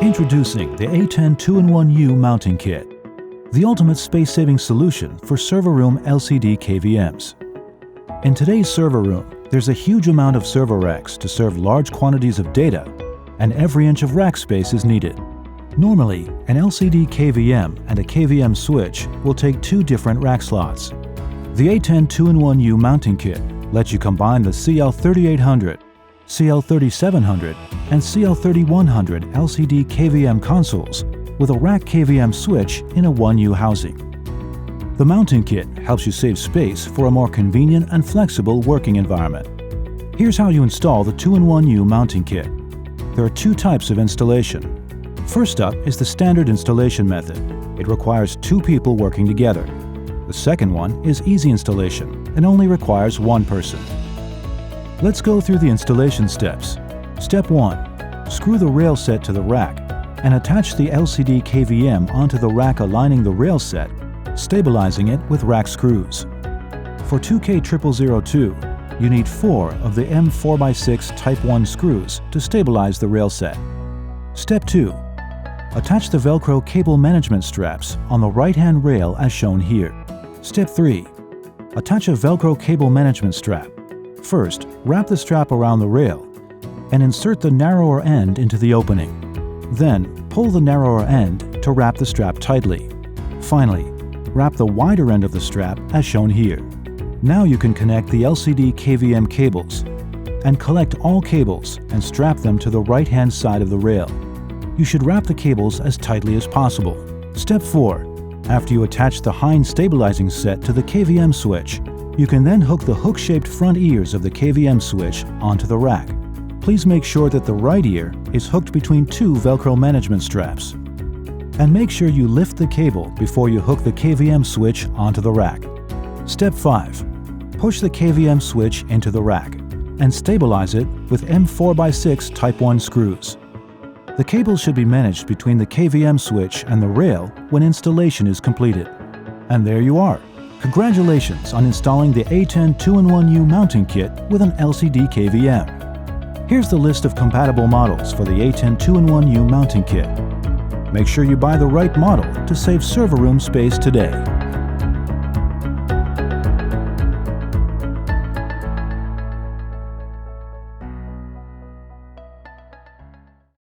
Introducing the ATEN 2-in-1U mounting kit, the ultimate space-saving solution for server room LCD KVMs. In today's server room, there's a huge amount of server racks to serve large quantities of data, and every inch of rack space is needed. Normally, an LCD KVM and a KVM switch will take two different rack slots. The ATEN 2-in-1U mounting kit lets you combine the CL3100, CL3700, and CL3100 LCD KVM consoles with a rack KVM switch in a 1U housing. The mounting kit helps you save space for a more convenient and flexible working environment. Here's how you install the 2-in-1U mounting kit. There are two types of installation. First up is the standard installation method. It requires two people working together. The second one is easy installation and only requires one person. Let's go through the installation steps. Step 1. Screw the rail set to the rack and attach the LCD KVM onto the rack aligning the rail set, stabilizing it with rack screws. For 2K0002, you need 4 of the M4x6 Type 1 screws to stabilize the rail set. Step 2. Attach the Velcro cable management straps on the right-hand rail as shown here. Step 3. Attach a Velcro cable management strap. First, wrap the strap around the rail and insert the narrower end into the opening. Then, pull the narrower end to wrap the strap tightly. Finally, wrap the wider end of the strap as shown here. Now you can connect the LCD KVM cables and collect all cables and strap them to the right-hand side of the rail. You should wrap the cables as tightly as possible. Step 4. After you attach the Hind stabilizing set to the KVM switch, you can then hook the hook-shaped front ears of the KVM switch onto the rack. Please make sure that the right ear is hooked between two Velcro management straps. And make sure you lift the cable before you hook the KVM switch onto the rack. Step 5. Push the KVM switch into the rack and stabilize it with M4x6 Type 1 screws. The cables should be managed between the KVM switch and the rail when installation is completed. And there you are! Congratulations on installing the ATEN 2-in-1U mounting kit with an LCD KVM. Here's the list of compatible models for the ATEN 2-in-1U mounting kit. Make sure you buy the right model to save server room space today.